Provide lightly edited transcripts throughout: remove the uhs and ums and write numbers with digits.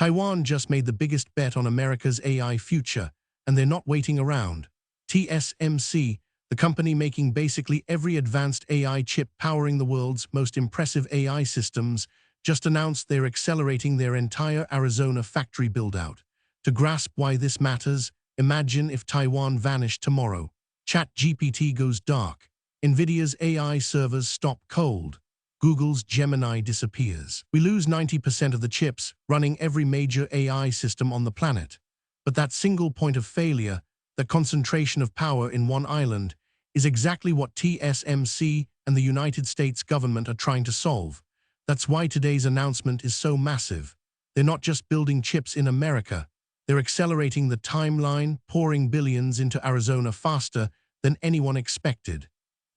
Taiwan just made the biggest bet on America's AI future, and they're not waiting around. TSMC, the company making basically every advanced AI chip powering the world's most impressive AI systems, just announced they're accelerating their entire Arizona factory build-out. To grasp why this matters, imagine if Taiwan vanished tomorrow. ChatGPT goes dark. NVIDIA's AI servers stop cold. Google's Gemini disappears. We lose 90% of the chips running every major AI system on the planet. But that single point of failure, the concentration of power in one island, is exactly what TSMC and the United States government are trying to solve. That's why today's announcement is so massive. They're not just building chips in America. They're accelerating the timeline, pouring billions into Arizona faster than anyone expected.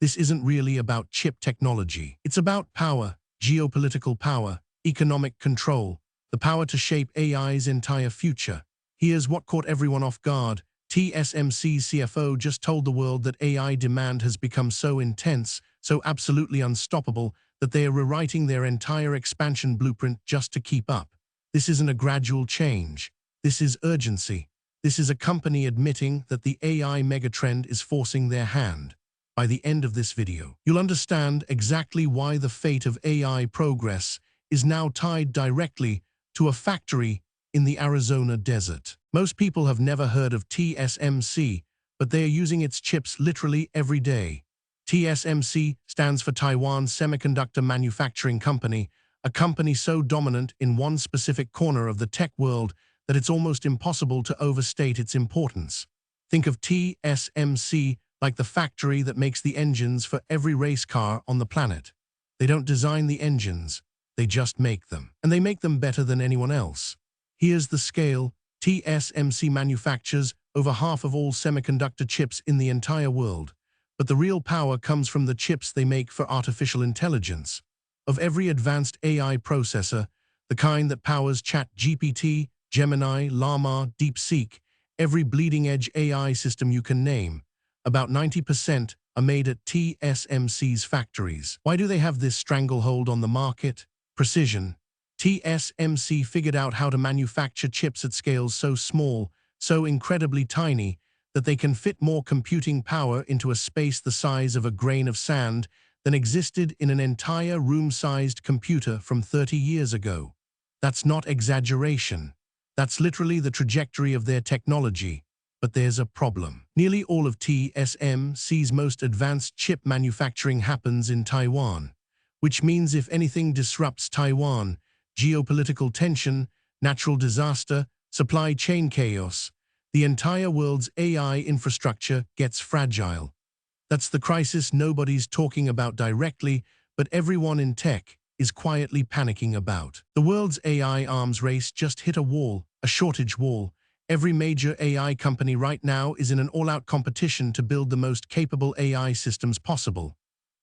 This isn't really about chip technology. It's about power, geopolitical power, economic control, the power to shape AI's entire future. Here's what caught everyone off guard. TSMC's CFO just told the world that AI demand has become so intense, so absolutely unstoppable, that they are rewriting their entire expansion blueprint just to keep up. This isn't a gradual change. This is urgency. This is a company admitting that the AI megatrend is forcing their hand. By the end of this video, you'll understand exactly why the fate of AI progress is now tied directly to a factory in the Arizona desert. Most people have never heard of TSMC, but they are using its chips literally every day. TSMC stands for Taiwan Semiconductor Manufacturing Company, a company so dominant in one specific corner of the tech world that it's almost impossible to overstate its importance. Think of TSMC like the factory that makes the engines for every race car on the planet. They don't design the engines, they just make them. And they make them better than anyone else. Here's the scale. TSMC manufactures over half of all semiconductor chips in the entire world. But the real power comes from the chips they make for artificial intelligence. Of every advanced AI processor, the kind that powers ChatGPT, Gemini, Llama, DeepSeek, every bleeding-edge AI system you can name, about 90% are made at TSMC's factories. Why do they have this stranglehold on the market? Precision. TSMC figured out how to manufacture chips at scales so small, so incredibly tiny, that they can fit more computing power into a space the size of a grain of sand than existed in an entire room-sized computer from 30 years ago. That's not exaggeration. That's literally the trajectory of their technology. But there's a problem. Nearly all of TSMC's most advanced chip manufacturing happens in Taiwan, which means if anything disrupts Taiwan, geopolitical tension, natural disaster, supply chain chaos, the entire world's AI infrastructure gets fragile. That's the crisis nobody's talking about directly, but everyone in tech is quietly panicking about. The world's AI arms race just hit a wall, a shortage wall. Every major AI company right now is in an all-out competition to build the most capable AI systems possible.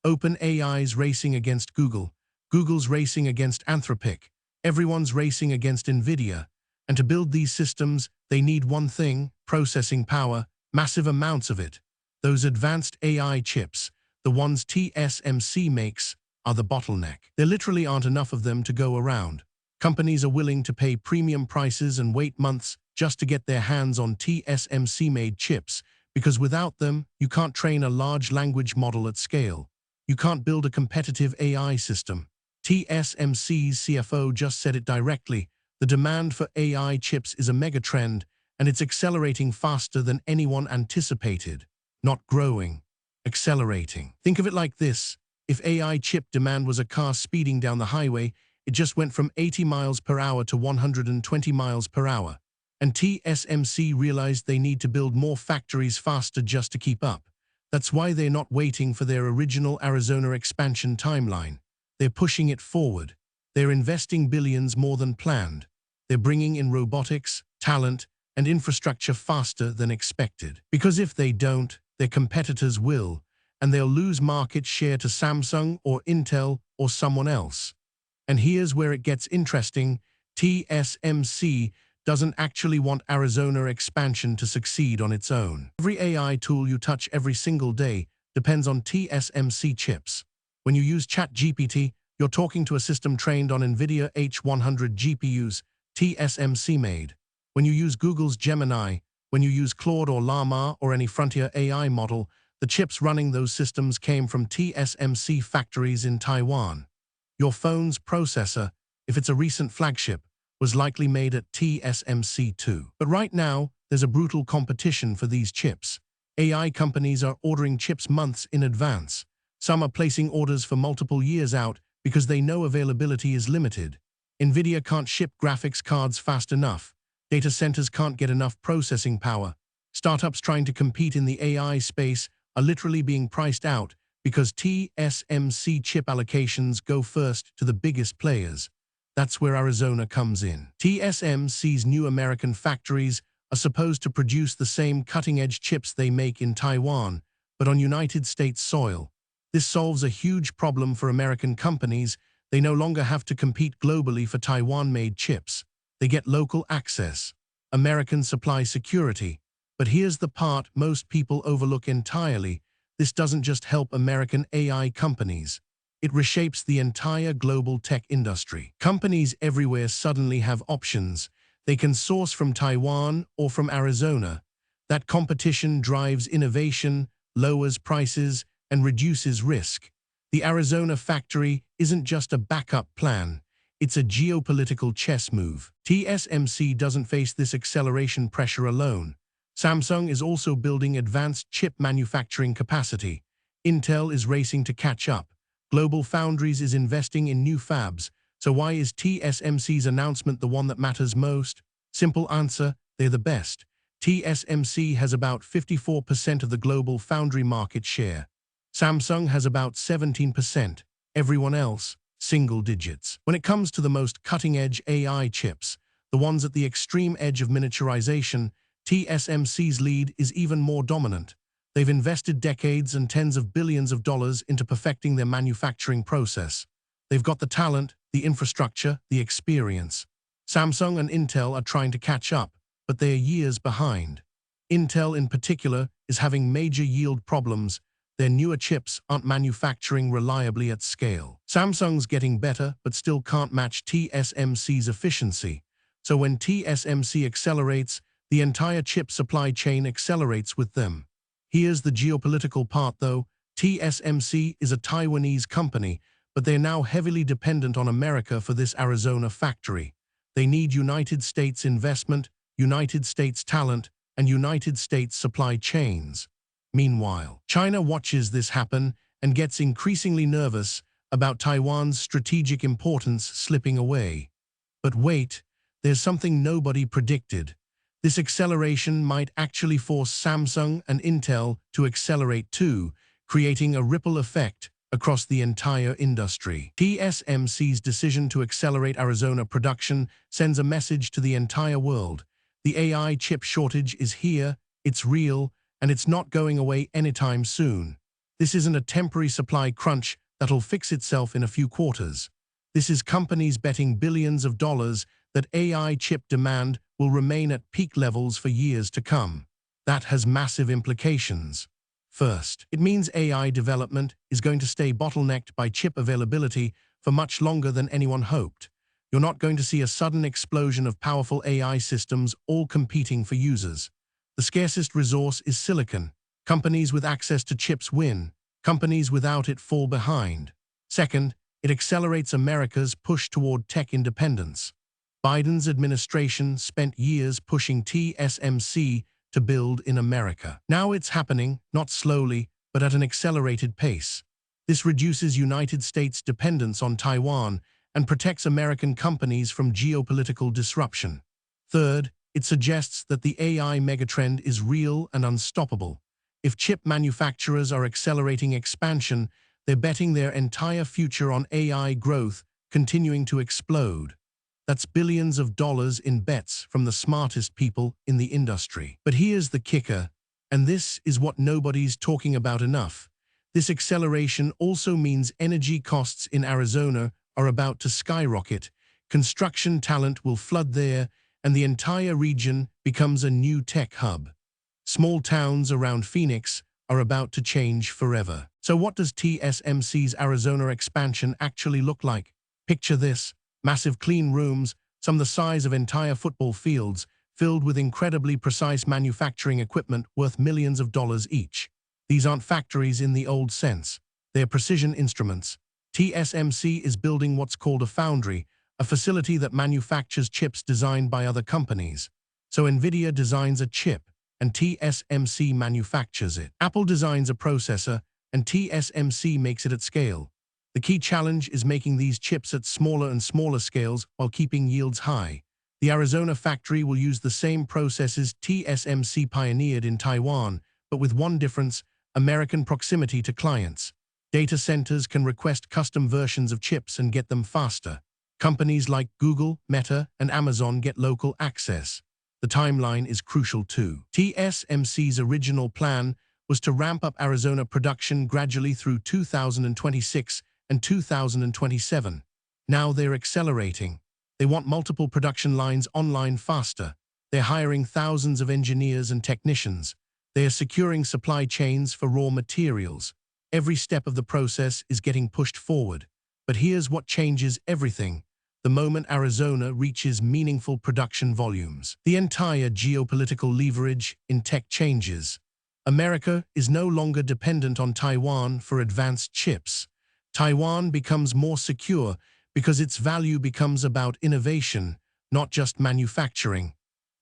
OpenAI's racing against Google. Google's racing against Anthropic. Everyone's racing against NVIDIA. And to build these systems, they need one thing: processing power, massive amounts of it. Those advanced AI chips, the ones TSMC makes, are the bottleneck. There literally aren't enough of them to go around. Companies are willing to pay premium prices and wait months just to get their hands on TSMC-made chips, because without them, you can't train a large language model at scale. You can't build a competitive AI system. TSMC's CFO just said it directly. The demand for AI chips is a megatrend, and it's accelerating faster than anyone anticipated. Not growing, accelerating. Think of it like this. If AI chip demand was a car speeding down the highway, it just went from 80 miles per hour to 120 miles per hour. And TSMC realized they need to build more factories faster just to keep up. That's why they're not waiting for their original Arizona expansion timeline. They're pushing it forward. They're investing billions more than planned. They're bringing in robotics, talent, and infrastructure faster than expected. Because if they don't, their competitors will, and they'll lose market share to Samsung or Intel or someone else. And here's where it gets interesting. TSMC doesn't actually want Arizona expansion to succeed on its own. Every AI tool you touch every single day depends on TSMC chips. When you use ChatGPT, you're talking to a system trained on NVIDIA H100 GPUs, TSMC made. When you use Google's Gemini, when you use Claude or Llama or any frontier AI model, the chips running those systems came from TSMC factories in Taiwan. Your phone's processor, if it's a recent flagship, was likely made at TSMC too. But right now, there's a brutal competition for these chips. AI companies are ordering chips months in advance. Some are placing orders for multiple years out because they know availability is limited. Nvidia can't ship graphics cards fast enough. Data centers can't get enough processing power. Startups trying to compete in the AI space are literally being priced out because TSMC chip allocations go first to the biggest players. That's where Arizona comes in. TSMC's new American factories are supposed to produce the same cutting-edge chips they make in Taiwan, but on United States soil. This solves a huge problem for American companies. They no longer have to compete globally for Taiwan-made chips. They get local access, American supply security. But here's the part most people overlook entirely. This doesn't just help American AI companies. It reshapes the entire global tech industry. Companies everywhere suddenly have options. They can source from Taiwan or from Arizona. That competition drives innovation, lowers prices, and reduces risk. The Arizona factory isn't just a backup plan. It's a geopolitical chess move. TSMC doesn't face this acceleration pressure alone. Samsung is also building advanced chip manufacturing capacity. Intel is racing to catch up. Global Foundries is investing in new fabs. So why is TSMC's announcement the one that matters most? Simple answer, they're the best. TSMC has about 54% of the global foundry market share. Samsung has about 17%. Everyone else, single digits. When it comes to the most cutting-edge AI chips, the ones at the extreme edge of miniaturization, TSMC's lead is even more dominant. They've invested decades and tens of billions of dollars into perfecting their manufacturing process. They've got the talent, the infrastructure, the experience. Samsung and Intel are trying to catch up, but they're years behind. Intel in particular is having major yield problems. Their newer chips aren't manufacturing reliably at scale. Samsung's getting better, but still can't match TSMC's efficiency. So when TSMC accelerates, the entire chip supply chain accelerates with them. Here's the geopolitical part though. TSMC is a Taiwanese company, but they're now heavily dependent on America for this Arizona factory. They need United States investment, United States talent, and United States supply chains. Meanwhile, China watches this happen and gets increasingly nervous about Taiwan's strategic importance slipping away. But wait, there's something nobody predicted. This acceleration might actually force Samsung and Intel to accelerate too, creating a ripple effect across the entire industry. TSMC's decision to accelerate Arizona production sends a message to the entire world. The AI chip shortage is here, it's real, and it's not going away anytime soon. This isn't a temporary supply crunch that'll fix itself in a few quarters. This is companies betting billions of dollars that AI chip demand will remain at peak levels for years to come. That has massive implications. First, it means AI development is going to stay bottlenecked by chip availability for much longer than anyone hoped. You're not going to see a sudden explosion of powerful AI systems all competing for users. The scarcest resource is silicon. Companies with access to chips win. Companies without it fall behind. Second, it accelerates America's push toward tech independence. Biden's administration spent years pushing TSMC to build in America. Now it's happening, not slowly, but at an accelerated pace. This reduces United States' dependence on Taiwan and protects American companies from geopolitical disruption. Third, it suggests that the AI megatrend is real and unstoppable. If chip manufacturers are accelerating expansion, they're betting their entire future on AI growth continuing to explode. That's billions of dollars in bets from the smartest people in the industry. But here's the kicker, and this is what nobody's talking about enough. This acceleration also means energy costs in Arizona are about to skyrocket. Construction talent will flood there, and the entire region becomes a new tech hub. Small towns around Phoenix are about to change forever. So what does TSMC's Arizona expansion actually look like? Picture this: massive clean rooms, some the size of entire football fields, filled with incredibly precise manufacturing equipment worth millions of dollars each. These aren't factories in the old sense. They're precision instruments. TSMC is building what's called a foundry, a facility that manufactures chips designed by other companies. So NVIDIA designs a chip, and TSMC manufactures it. Apple designs a processor, and TSMC makes it at scale. The key challenge is making these chips at smaller and smaller scales while keeping yields high. The Arizona factory will use the same processes TSMC pioneered in Taiwan, but with one difference: American proximity to clients. Data centers can request custom versions of chips and get them faster. Companies like Google, Meta, and Amazon get local access. The timeline is crucial too. TSMC's original plan was to ramp up Arizona production gradually through 2026 and 2027. Now they're accelerating. They want multiple production lines online faster. They're hiring thousands of engineers and technicians. They are securing supply chains for raw materials. Every step of the process is getting pushed forward. But here's what changes everything: the moment Arizona reaches meaningful production volumes. The entire geopolitical leverage in tech changes. America is no longer dependent on Taiwan for advanced chips. Taiwan becomes more secure because its value becomes about innovation, not just manufacturing.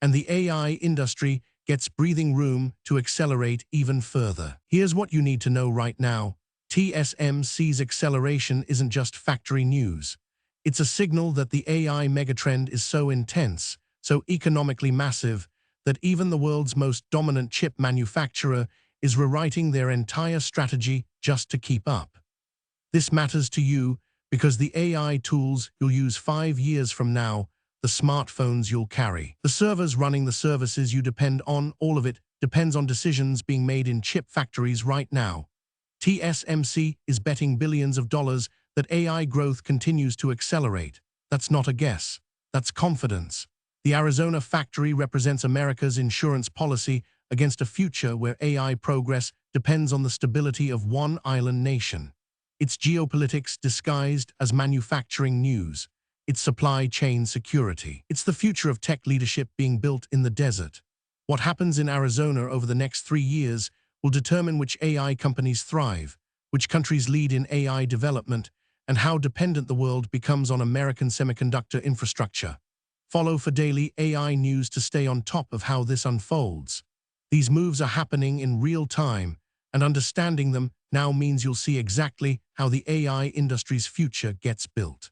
And the AI industry gets breathing room to accelerate even further. Here's what you need to know right now. TSMC's acceleration isn't just factory news. It's a signal that the AI megatrend is so intense, so economically massive, that even the world's most dominant chip manufacturer is rewriting their entire strategy just to keep up. This matters to you because the AI tools you'll use 5 years from now, the smartphones you'll carry, the servers running the services you depend on, all of it depends on decisions being made in chip factories right now. TSMC is betting billions of dollars that AI growth continues to accelerate. That's not a guess. That's confidence. The Arizona factory represents America's insurance policy against a future where AI progress depends on the stability of one island nation. It's geopolitics disguised as manufacturing news. It's supply chain security. It's the future of tech leadership being built in the desert. What happens in Arizona over the next 3 years will determine which AI companies thrive, which countries lead in AI development, and how dependent the world becomes on American semiconductor infrastructure. Follow for daily AI news to stay on top of how this unfolds. These moves are happening in real time, and understanding them now means you'll see exactly how the AI industry's future gets built.